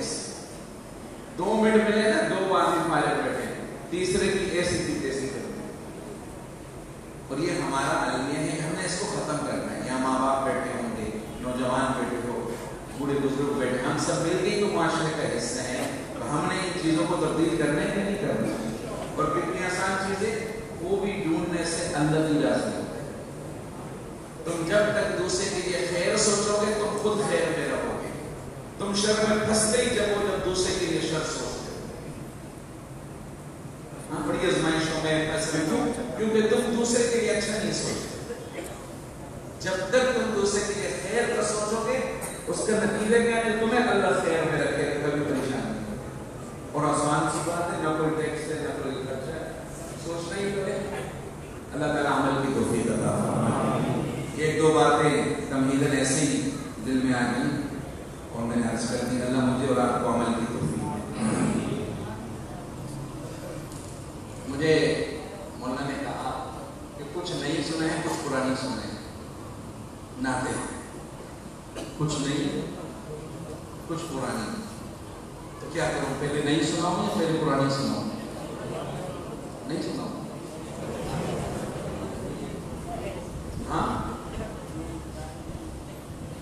ایسے 2 منٹ ملے نا 2 آدمی فارغ بیٹھے تیسرے کی ایسی تھی تیسی کرتے اور یہ ہمارا المیہ ہے ہم نے اس کو ختم کرنا ہے. یہاں ماں باپ بیٹھے ہوں گے نوجوان بیٹھے ہو بوڑھے بزرگ بیٹھے ہم سب مل کے تو معاشرے کا حصہ ہیں تو ہم نے ان چیزوں کو تبدیل کرنا ہے کہ نہیں کرنا اور کتنی آسان چیزیں وہ بھی ڈھونڈنے سے اندر نہیں جا سکتے. تم جب تک دوسرے کے لیے خیر سوچو گے تم خود خیر میں رہو گے. تم شر میں پھنستے ہی جب دوسرے کے لیے شر سوچتے ہو. ہاں بڑی آزمائشوں میں پھنس رہے ہو کیونکہ تم دوسرے کے لیے اچھا نہیں سوچتے. جب تک تم دوسرے کے لیے خیر کا سوچو گے اس کا نتیجہ کیا ہے تمہیں اللہ خیر میں رکھے کبھی پریشان نہیں. اور آسان سی بات ہے نہ کوئی ٹیکس ہے نہ کوئی خرچہ ہے سوچنا ہی تو ہے. اللہ تعالیٰ عمل کی توفیق عطا فرمائے. 1-2 باتیں تمہیداً ایسے ہی دل میں آ گئی اور میں نے عرض کر دی اللہ مجھے اور آپ کو عمل کی توفیق. مجھے مولانا نے کہا کہ کچھ نہیں سنے ہیں کچھ پرانی سنے ہیں نعتیں کچھ نہیں کچھ پرانی. تو کیا کروں پہلے نہیں سناؤں یا پہلے پرانی سناؤں؟ نہیں سناؤں. ہاں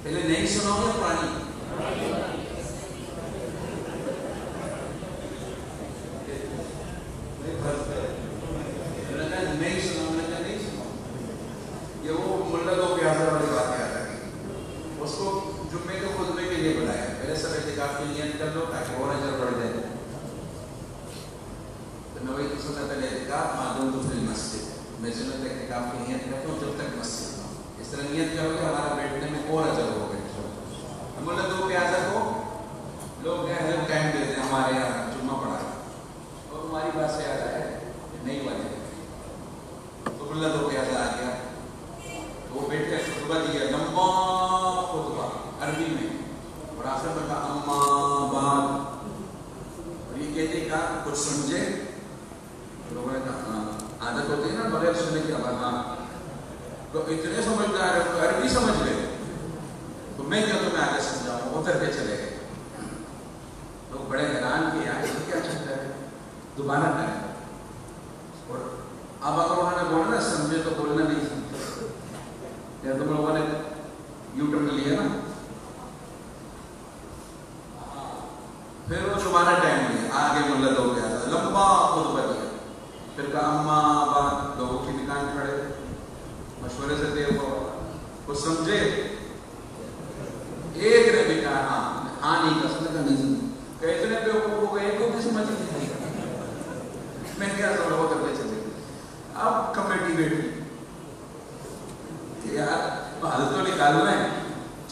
پہلے نہیں سناؤں یا پرانی؟ نہیں سناؤں نہیں سناؤں. یہ وہ ملا دو پیازا والی بات یاد آ گئی. اس کو جمعے کے خطبے کے لیے بلایا پہلے سب اعتکاف کی نیت کر لو تاکہ اور اجر بڑھ جائے. تو میں وہی سنا پہلے اعتکاف معدوم تو فی المسجد میں سنت اعتکاف کی نیت کرتا ہوں جب تک مسجد نہ ہو. اس طرح نیت کرو کہ ہمارا بیٹھنے میں اور اجر ہوگا. ملا دو پیازا کو لوگ ہر ٹائم دیتے ہیں ہمارے یہاں جمعہ پڑھا اور تمہاری بات سے یاد آیا نہیں والے تو ملا دو پیازا آ گیا. وہ بیٹھ کے خطبہ دیا لمبا خطبہ عربی میں اور آخر میں کہا اما بعد اور یہ کہتے کہا کچھ سمجھے. لوگوں نے کہا عادت ہوتی ہے نا بغیر سننے کی آواز. ہاں تو اتنے سمجھدار ہے تو عربی سمجھ گئے تو میں کیا تمہیں آگے سمجھاؤں. اتر کے چلے گئے. لوگ بڑے حیران کہ آگے کیا چلتا ہے دوبارہ کریں. اور اب اگر انہوں نے بولا نا سمجھے تو بولنا نہیں سمجھے یا تم لوگوں نے یو ٹرن لیا نا پھر وہ دوبارہ ٹائم لیا آگے ملا دو گیا لمبا خطبہ دیا. پھر کہا اما بعد لوگوں کی دکان کھڑے مشورے سے دیکھو کچھ سمجھے. ایک نے بھی کہا ہاں نہیں کر سکتا نہیں سمجھے. کہ اتنے پہ ہو گئے ایک کو بھی سمجھ نہیں. میں کیا سمجھا وہ کرتے چلے. اب کمیٹی بیٹھی یار حالت تو نکالنا ہے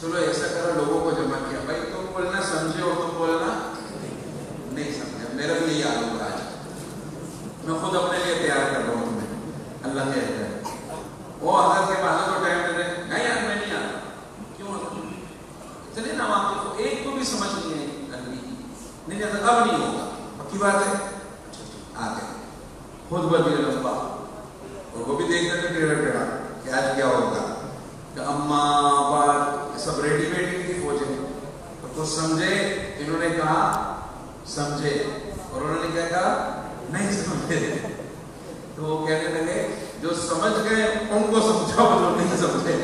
چلو ایسا کرو لوگوں کو جمع کیا بھائی تم بولنا سمجھے اور تم بولنا نہیں سمجھے. میرا بھی یہی حال ہوگا آج. میں خود اپنے لیے تیار کر رہا ہوں تمہیں. اللہ کہتا ہے وہ حضرت کے بعد تو ٹائم دے دیں نہیں یار میں نہیں آتا. کیوں اتنے نا واقع کو ایک کو بھی سمجھ نہیں ہے نہیں جاتا اب نہیں ہوگا. پکی بات ہے آ گئے خود بدلے لمبا اور وہ بھی دیکھتے تھے ٹیڑھا ٹیڑھا کہ آج کیا ہوگا. کہ اما بعد سب ریڈی میڈ کی فوجیں تو کچھ سمجھے. انہوں نے کہا سمجھے اور انہوں نے کیا کہا نہیں سمجھے. تو وہ کہنے لگے جو سمجھ گئے ان کو سمجھاؤ جو نہیں سمجھے.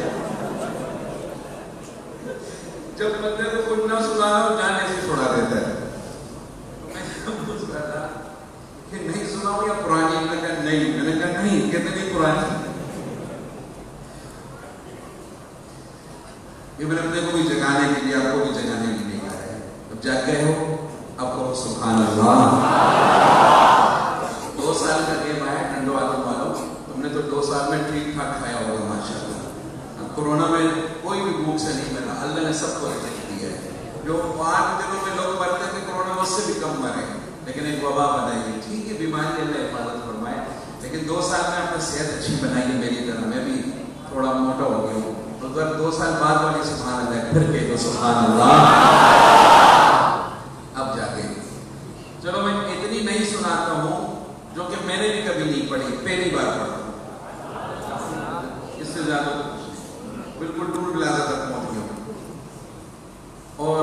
جب بندے کو کچھ نہ سنا ہو جانے سے چھوڑا دیتا ہے. میں پوچھ رہا تھا کہ نہیں سنا ہو یا پرانی. میں نے کہا نہیں. میں نے کہا نہیں کہتے نہیں پرانی. ابن ابنے کو بھی جگانے کے لیے آپ کو بھی جگانے کے لیے آیا ہے. اب جاگ گئے ہو اب کہو سبحان اللہ. 2 سال کا گیم آیا ٹھنڈو آدم والوں. تم نے تو 2 سال میں ٹھیک ٹھاک کھایا ہوگا ماشاء اللہ. کورونا میں کوئی بھی بھوک سے نہیں ملا. اللہ نے سب کو رزق دیا ہے. جو 5 دنوں میں لوگ مرتے تھے کورونا اس سے بھی کم مرے لیکن ایک وبا بنائی. ٹھیک ہے بیماری اللہ حفاظت فرمائے لیکن 2 سال میں اپنی صحت اچھی بنائی ہے میری طرح. میں بھی تھوڑا موٹا ہو گیا ہوں. اگر 2 سال بعد والی سبحان اللہ پھر کہہ دو سبحان اللہ. اب جا کے چلو میں اتنی نہیں سناتا ہوں جو کہ میں نے بھی کبھی نہیں پڑھی پہلی بار پڑھا ہوں. اس سے زیادہ بالکل دور بلازہ تک پہنچ گیا. اور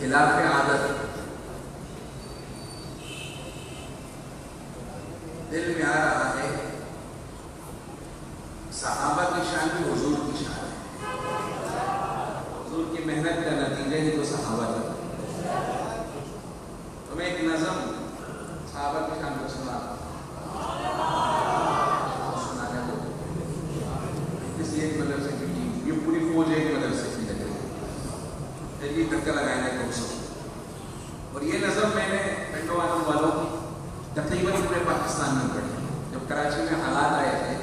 خلاف عادت دل میں آ رہا ہے، صحابہ کی شان بھی حضور کی شان ہے، حضور کی محنت کا نتیجہ ہی تو صحابہ تھا۔ تو میں ایک نظم صحابہ کی شان کو سنا دو، کسی ایک مدرسے کی ٹیم، یہ پوری فوج ایک مدرسے کی لگے یہ ٹکر لگائے گا تم سب۔ اور یہ نظم میں نے پنڈو عالم والوں کی تقریباً پورے پاکستان میں پڑھی، جب کراچی میں حالات آئے تھے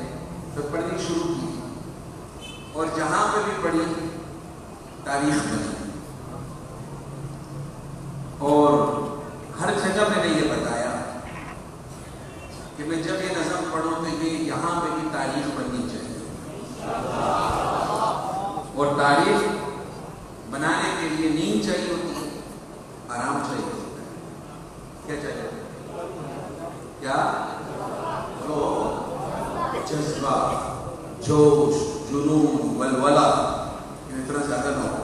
تو پڑھنی شروع کی، اور جہاں پہ بھی پڑھی تاریخ بنی، اور ہر جگہ میں نے یہ بتایا کہ میں جب یہ نظم پڑھوں تو یہ یہاں پہ بھی تاریخ بننی چاہیے، اور تاریخ بنانے کے لیے نیند چاہیے ہوتی ہے، آرام چاہیے ہوتا ہے، کیا چاہیے ہوتا ہے؟ کیا؟ بولو، جذبہ، جوش، جنون، ولولہ، اتنا زیادہ نہ ہو۔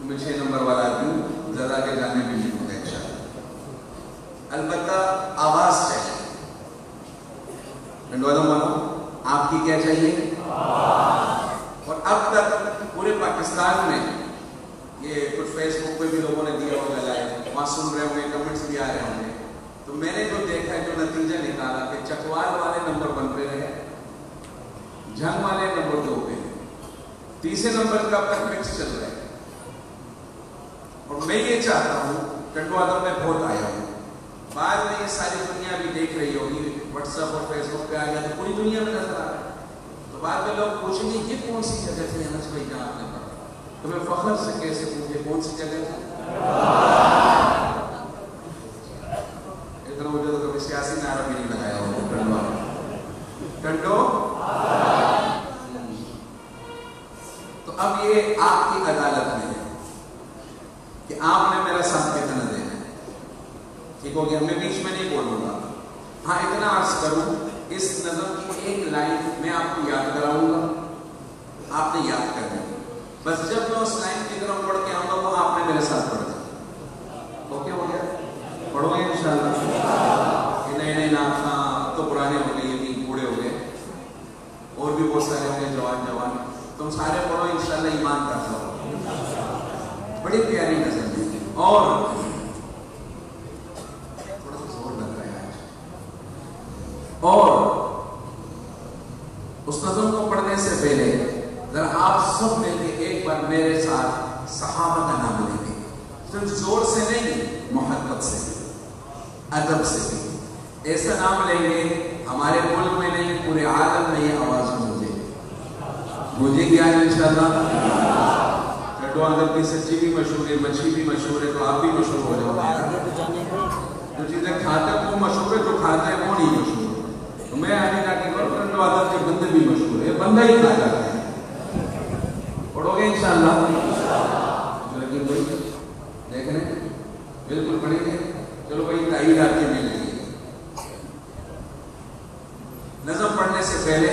میں 6 نمبر والا کیوں زیادہ کے جانے بھی نہیں ہوگا انشاءاللہ۔ البتہ آواز چاہیے، آپ کی کیا چاہیے؟ اور اب تک پورے پاکستان میں یہ کچھ فیس بک پہ بھی لوگوں نے دیا ہوگا لائیو، وہاں سن رہے ہوں گے، کمنٹس بھی آ رہے ہوں گے، تو میں نے جو دیکھا ہے، جو نتیجہ نکالا کہ چکوال والے نمبر 1 پہ رہے، جھنگ والے نمبر 2 پہ، تیسرے نمبر کا اب تک مکس چل رہا ہے۔ اور میں یہ چاہتا ہوں، کنڈو آدم میں بہت آیا ہوں، بعد میں یہ ساری دنیا بھی دیکھ رہی ہوگی، واٹس ایپ اور فیس بک پہ آ گیا تو پوری دنیا میں نظر آ رہا ہے، تو بعد میں لوگ پوچھیں گے یہ کون سی جگہ تھی انس بھائی جہاں آپ نے پڑھا؟ تو میں فخر سے کیسے پوچھے کون سی جگہ تھی؟ ادھر مجھے تو کبھی سیاسی نعرہ بھی نہیں لگایا ہوگا، کنڈو۔ تو اب یہ آپ کی عدالت میں ہے کہ آپ نے میرا ساتھ کتنا دینا ہے، ٹھیک ہو گیا؟ میں بیچ میں نہیں بولوں گا، ہاں اتنا عرض کروں، اس نظم کی ایک لائن میں آپ کو یاد کراؤں گا، آپ نے یاد کرنا ہے، بس جب میں اس لائن کی طرف پڑھ کے آؤں گا وہ آپ نے میرے ساتھ پڑھ دیا، اوکے ہو گیا؟ پڑھو گے انشاءاللہ؟ یہ نئے نئے نام تو پرانے ہو گئے، یہ بھی بوڑھے ہو گئے، اور بھی بہت سارے ہوں گے جوان، تم سارے پڑھو انشاءاللہ، ایمان کرتا ہو۔ بڑی پیاری نظم ہے، اور تھوڑا سا زور لگ رہا ہے، اور اس نظم کو پڑھنے سے پہلے ذرا آپ سب مل کے ایک بار میرے ساتھ صحابہ کا نام لیں گے، صرف زور سے نہیں، محبت سے، ادب سے بھی ایسا نام لیں گے ہمارے ملک میں نہیں پورے عالم میں یہ آواز گونجے گی آج انشاءاللہ۔ چڈو آدم کی سچی بھی مشہور ہے، مچھی بھی مشہور ہے، تو آپ بھی مشہور ہو جاؤ گے۔ جو چیزیں کھاتے ہیں وہ مشہور ہے، جو کھاتے ہیں وہ نہیں مشہور ہے۔ تو میں آنے کا کہ چڈو آدم کے بندے بھی مشہور ہے، بندہ ہی کھا جاتا ہے۔ پڑھو گے انشاءاللہ؟ لیکن کوئی دیکھ رہے ہیں بالکل پڑھیں گے۔ چلو بھائی تائید آپ کی مل گئی۔ نظم پڑھنے سے پہلے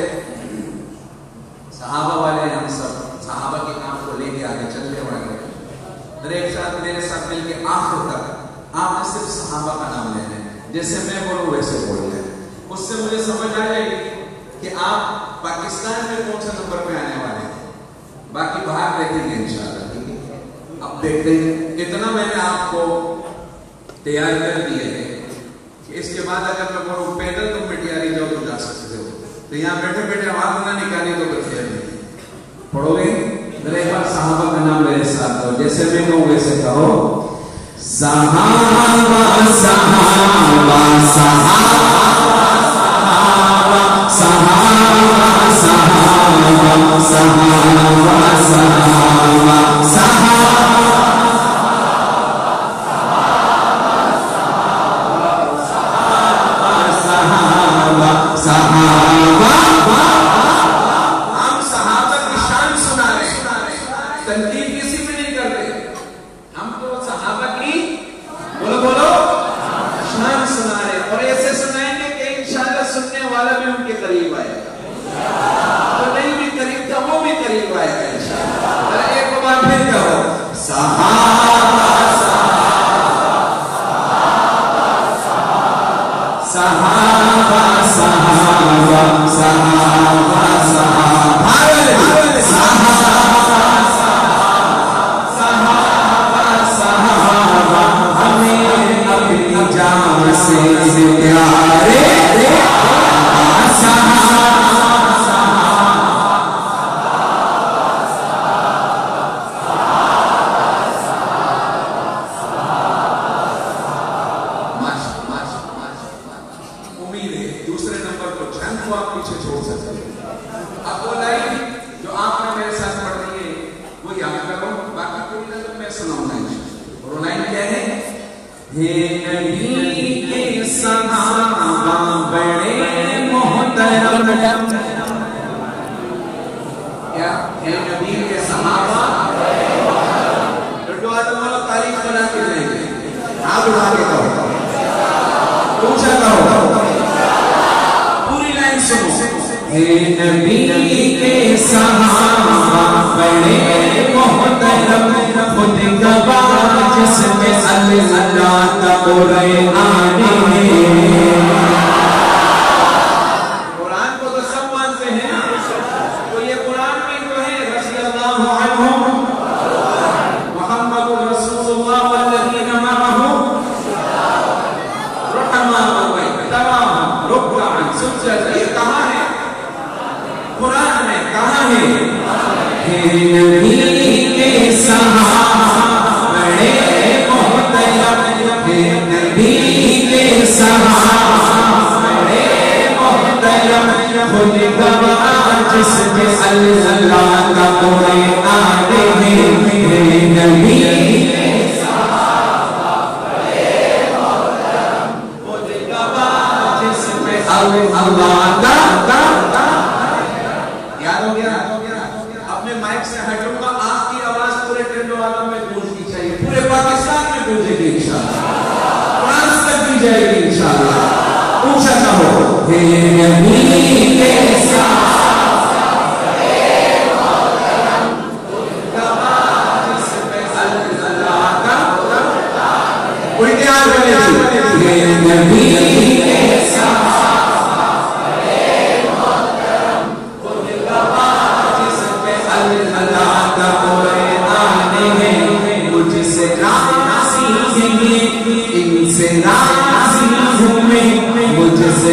صحابہ والے ہم سب صحابہ کے کام کو لے کے آگے چلنے والے ایک ساتھ میرے ساتھ مل کے آخر تک آپ نے صرف صحابہ کا نام لینا ہے، جیسے میں بولوں ویسے بول رہے ہیں۔ اس سے مجھے سمجھ آ جائے گی کہ آپ پاکستان میں کون سے نمبر پہ آنے والے ہیں، باقی باہر دیکھیں گے انشاءاللہ۔ اب دیکھتے ہیں اتنا میں نے آپ کو تیار کر دیا ہے کہ اس کے بعد اگر میں بولوں پیدل تم مٹیاری جاؤ تو جا سکتے ہو، تو یہاں بیٹھے بیٹھے آواز نہ نکالی تو خیر نہیں۔ پڑھو گے ذرا ایک بار صحابہ کا نام میرے ساتھ کہو، جیسے میں کہوں ویسے کہو۔ صحابہ صحابہ صحابہ صحابہ صحابہ صحابہ صحابہ مجھ سے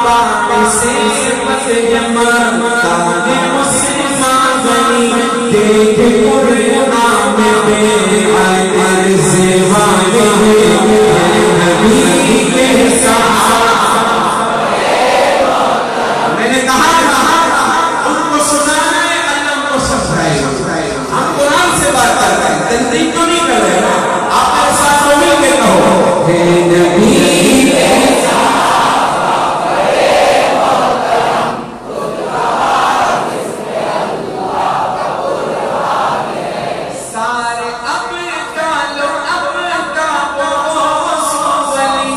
باعث فتح مکہ مسلمان بنی دیکھ قرآن میں بیعت والے نبی کے ساتھ میں نے کہا ان کو سنانا ہے اللہ ان کو سمجھائے گا ہم قرآن سے بات کر رہے ہیں تنظیم تو نہیں کر رہے ہیں آپ میرے ساتھ وہ مل کے کہو ہے نبی کے ساتھ سارے اب کالو اب کابو سوزلی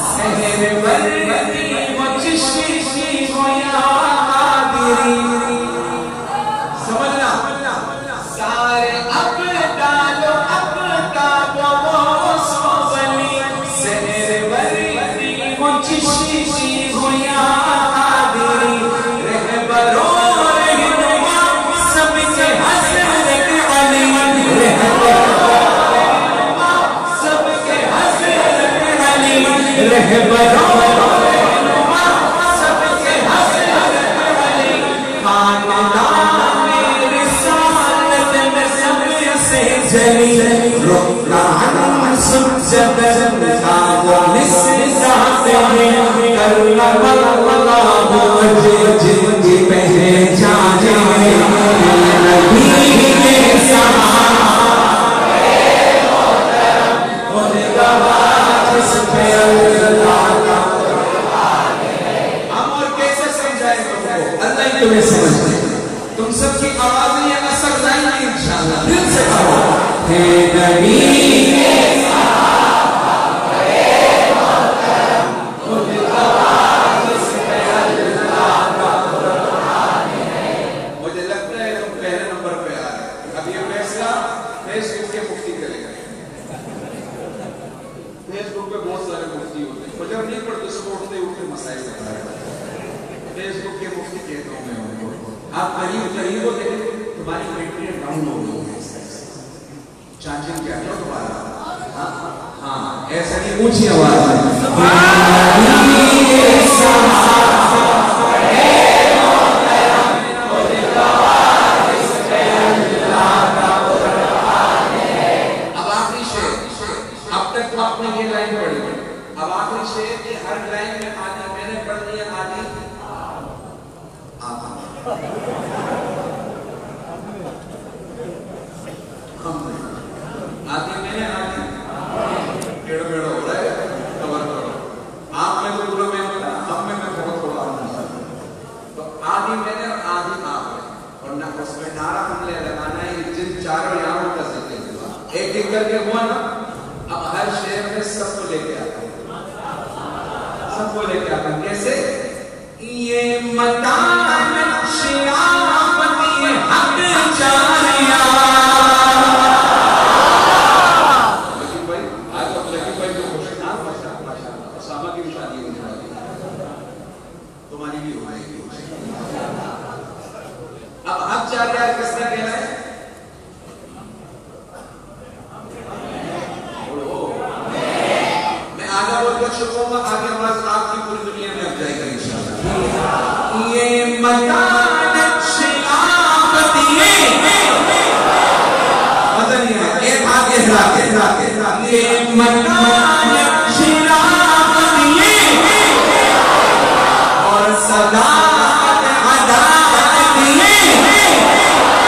سہر وردی مچشی ہویا آدری سمجھنا سارے اب کالو اب کابو سوزلی سہر وردی مچشی ہویا آدری رہبرو رہنما سب کے حضرت علی سب کے حضرت علی رہبرو رہنما سب کے حضرت علی خاندان رسالت میں سب سے جلی رکن سجدہ کا نسبت ہے کرم اللہ جن کی پہچان نبی کے ساتھ ان کا جس پہ اللہ کا ہم اور کیسے سمجھائیں تم کو اللہ ہی تمہیں سمجھتے تم سب کی آوازیں یہ اثر لائیں گی انشاءاللہ دل سے کہو ہے نبی کے ساتھ آپ قریب ہو دیکھیں تمہاری بیٹری ڈاؤن ہو گئی چارجنگ کیا کیا تمہارا ہاں ایسا نہیں اونچی آواز اب آخری شعر اب تک تو آپ نے یہ لائن پڑھی اب آخری شعر کہ ہر لائن میں آدھی میں نے پڑھ دیا آدھی آدھی میں نے آدھی ٹیڑھ میڑھ ہو رہا ہے کور کرو آپ میں تو پورا میں ہوتا اب میں بہت تھوڑا ہوں تو آدھی میں نے اور آدھی آپ ہے اور نہ اس میں نعرہ ہم نے لگانا ہے جن چاروں یاموں کا ذکر ہوا ایک ایک کر کے ہوا نا اب ہر شہر میں سب کو لے کے آتا سب کو لے کے آتا کیسے یہ مکان شیعافتی حق جاریا لکی بھائی آج اب لکی بھائی جو خوش نام ماشاءاللہ اسامہ کی شادی ہونے والی تمہاری بھی ہو جائے گی اب حق جاریا کس نے کہنا ہے میں آگے بول کر شروع ہوگا آگے آواز آپ کی پوری دنیا میں اب جائے گا انشاءاللہ یہ مکان شیعافتی مدنی ہے ایک آگے ہراتے یہ مکان شیعافتی اور صداقت عدالتی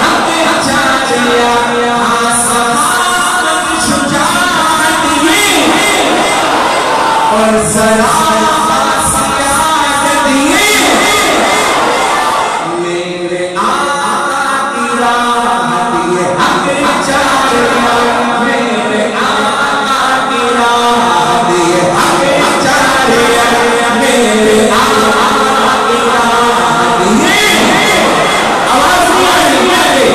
حق جاریا صحابت شجاعتی اور صلات سیادت میرے آقا کی راحت یہ حق جاریا میرے آقا کی راحت یہ حق جاریا میرے آقا کی راحت یہ آواز نہیں آئی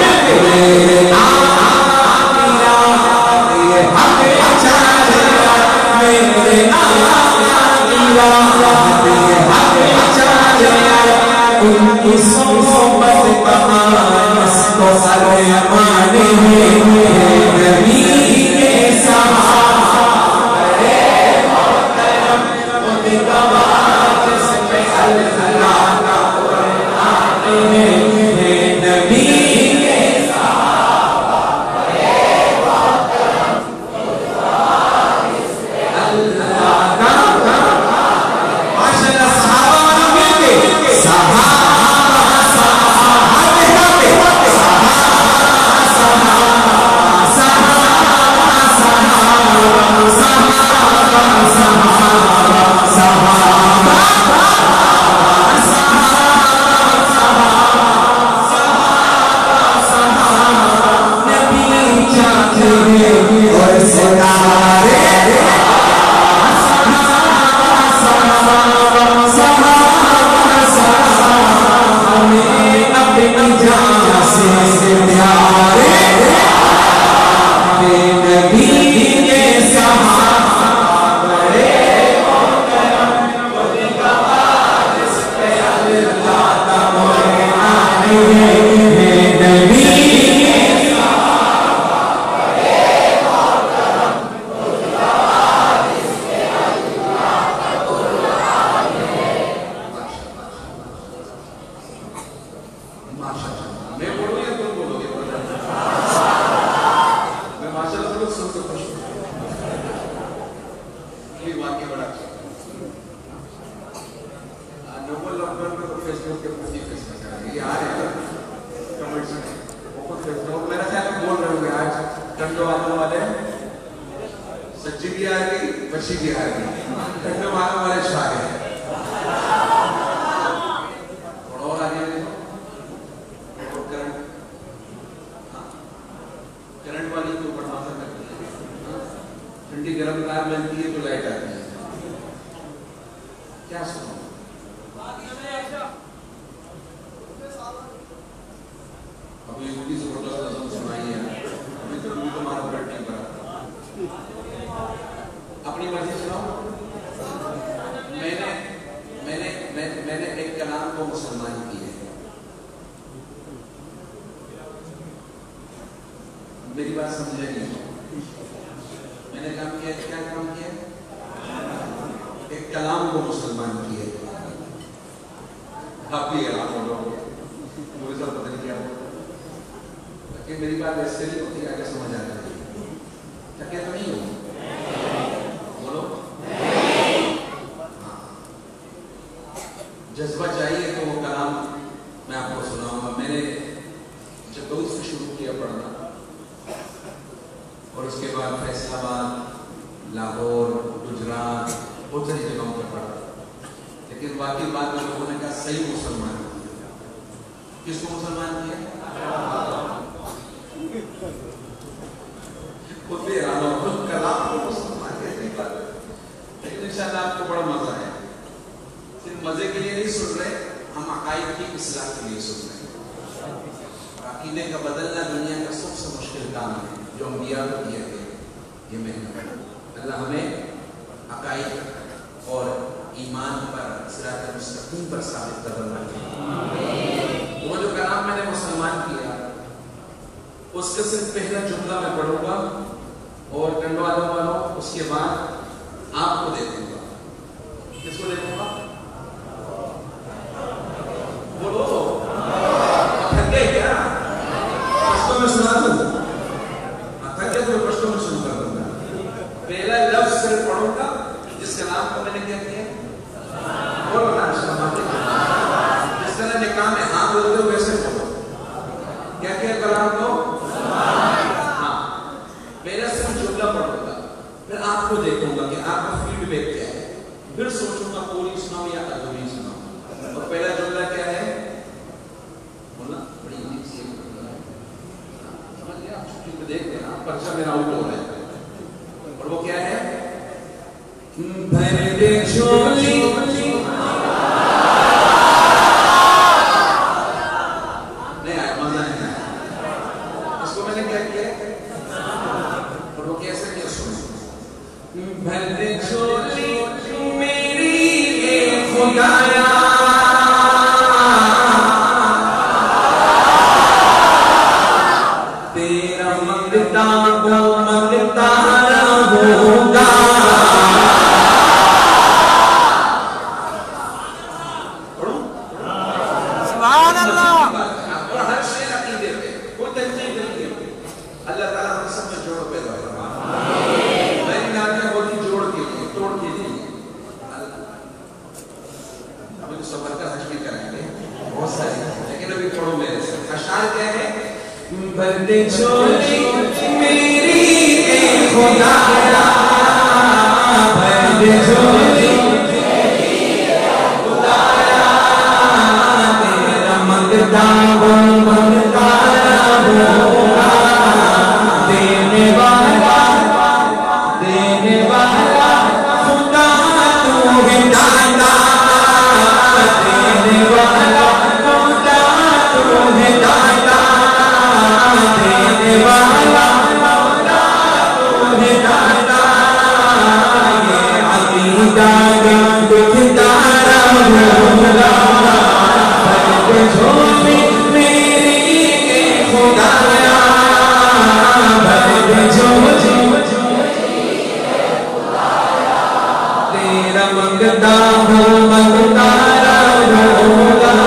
میرے آقا کی راحت یہ حق جاریا میرے آقا کی راحت یہ حق جاریا ان کی صحبت کہاں کو ہر امانے نبی کے ساتھ محترم ان کا سبحان اللہ. اور ہر شے عقیدے پہ کوئی تنقید نہیں ہے. اللہ تعالیٰ ہم سب میں جوڑ پیدا فرمائے. میری نعتیں ہوتی جوڑ کے لیے, توڑ کے لیے. ابھی تو سفر کا حج بھی کریں گے بہت سارے, لیکن ابھی پڑھو میرے سے. اشعار کیا ہے؟ بند جھولی میری اے خدایا, بند جھولی میری اے خدایا, تیرا منگتا ہوں منگتایا ہوگا, دینے والا خدا تو ہے داتا, دینے والا خدا تو ہے داتا, دینے والا خدا تو ہے داتا. یہ عقیدہ دکھتا رہوگا, بند جھولی میری اے خدایا, بند جھولی تیرا منگتا ہوں منگتا رہوگا.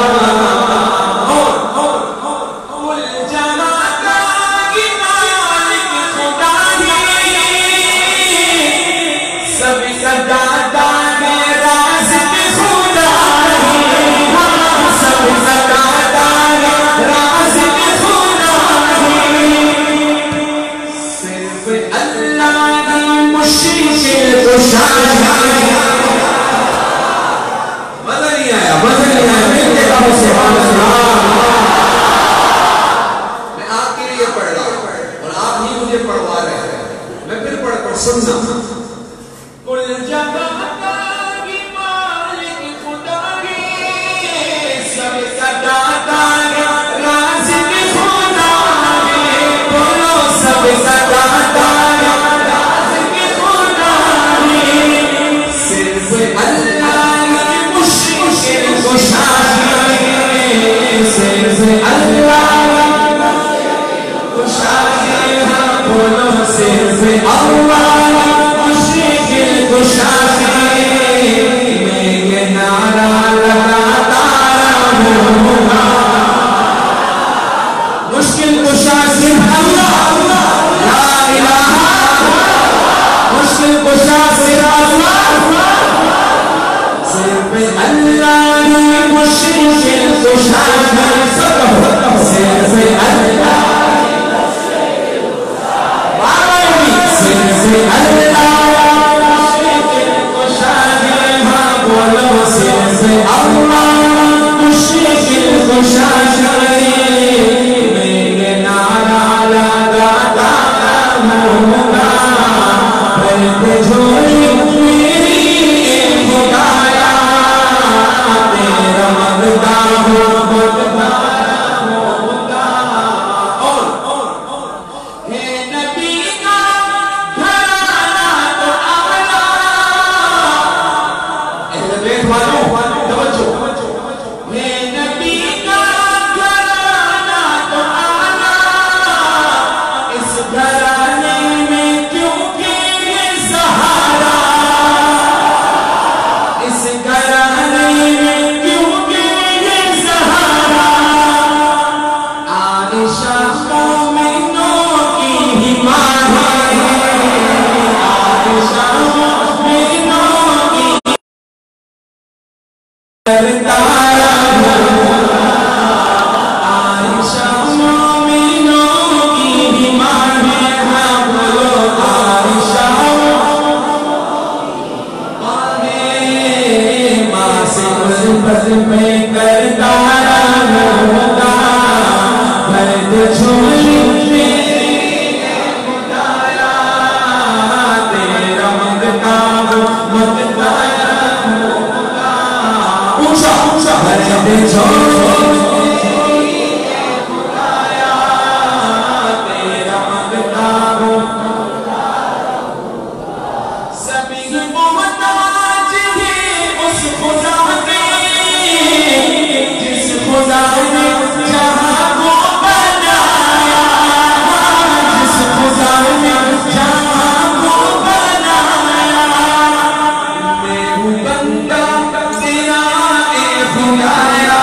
خدایا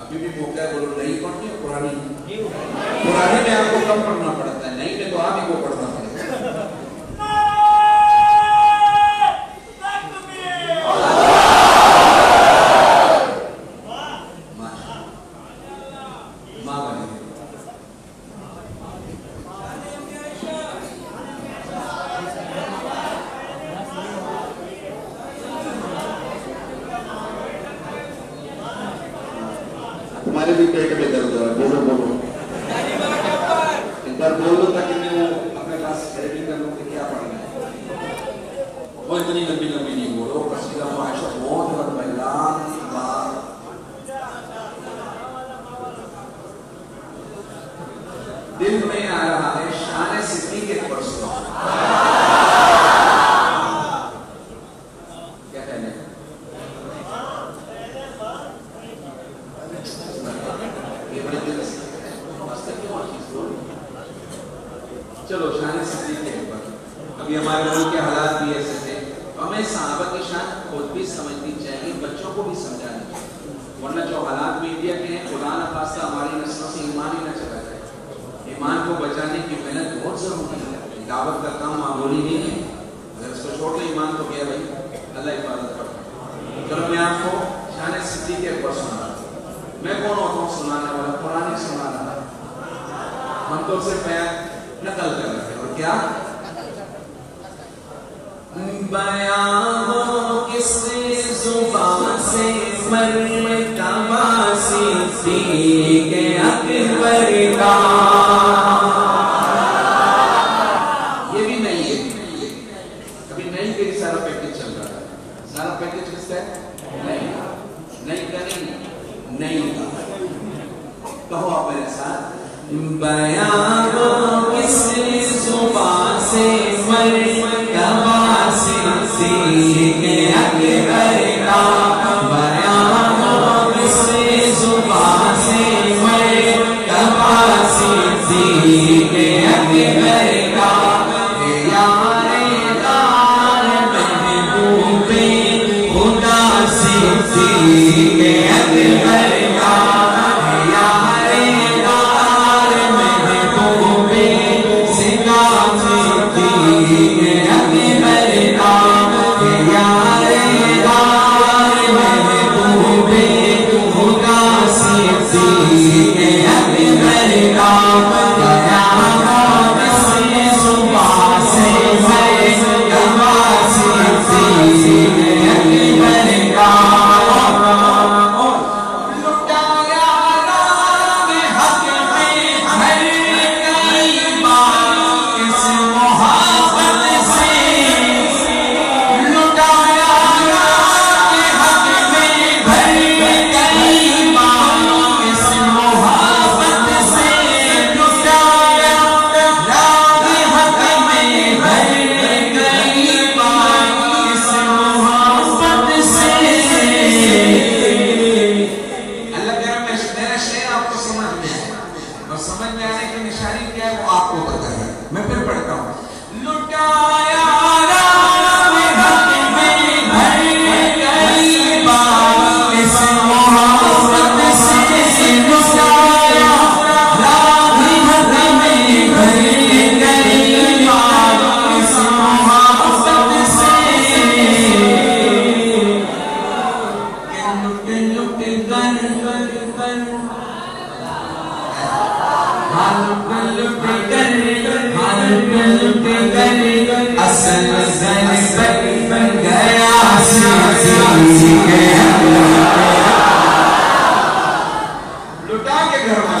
ابھی بھی موقع ہے، بولو نئی پڑھنی ہے پرانی؟ پرانی میں آپ کو کم پڑھنا پڑتا ہے، نئی میں تو آپ ہی کو پڑھنا پڑتا ہے۔ تمہارے بھی پیٹ میں درد ہو رہا ہے، بولو بولو ایک بار بول دو تاکہ میں وہ اپنے پاس ریڈی کر لوں کہ کیا پڑھنا ہے۔ وہ اتنی لمبی لمبی نہیں بولو، قصیدہ معاشہ بہت اور بیان بار دل میں آ رہا ہے شان صدیق کے پرسوں کیا کہنے چلو شان صدیق کے اوپر ابھی ہمارے ملک کے حالات بھی ایسے تھے، ہمیں صحابہ کی شان خود بھی سمجھنی چاہیے، بچوں کو بھی سمجھانی چاہیے، ورنہ جو حالات میڈیا کے ہیں خدا نہ خواستہ ہماری نسلوں سے ایمان ہی نہ چلا جائے۔ ایمان کو بچانے کی محنت بہت ضروری ہے، دعوت کا کام معمولی نہیں ہے، اگر اس کو چھوڑ دیں ایمان تو کیا بھائی اللہ حفاظت کرتا۔ چلو میں آپ کو شان صدیق کے اوپر سنا رہا ہوں، میں کون ہوتا ہوں سنانے والا؟ قرآن ہی سنا رہا ہے، ہم تو صرف نقل کر رہے ہیں۔ اور کیا بیان ہو کس زبان سے مرتبہ صدیق اکبر کا، یہ بھی نہیں ہے، ابھی نہیں کہ سارا پیکج چل رہا ہے، سارا پیکج کس کا ہے؟ نہیں کا نہیں کہو آپ میرے ساتھ، بیان ہو کس زبان سے مرتبہ صدیق اکبر کا، بیان ہو کس زبان سے مرتبہ صدیق اکبر کا، یار دار محبوب خدا صدیق اکبر کا، لٹا کے گھر میں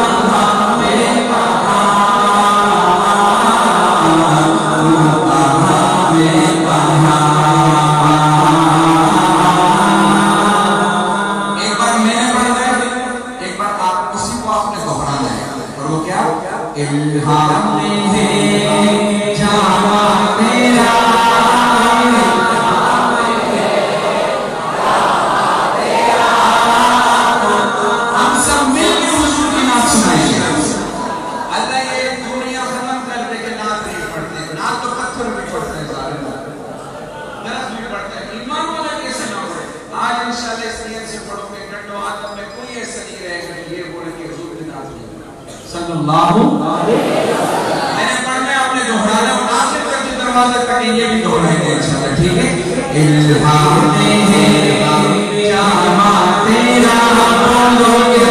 Allah پر بھی پڑھتے ہیں ظالم درس بھی پڑھتے ہیں ایمان والا کیسے نہ پڑھے آج انشاءاللہ اس نیت سے پڑھو کہ گھنٹوں آدم میں کوئی ایسا نہیں رہے گا کہ یہ بولے کہ حضور بن آدمی صلی اللہ میں نے پڑھنا ہے آپ نے دہرانا اور آخر تک جو دروازہ تک یہ بھی دہرائیں گے انشاءاللہ ٹھیک ہے الہام ہے جامع تیرا بولو گے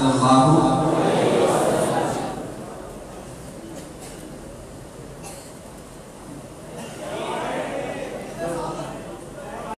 صلی اللہ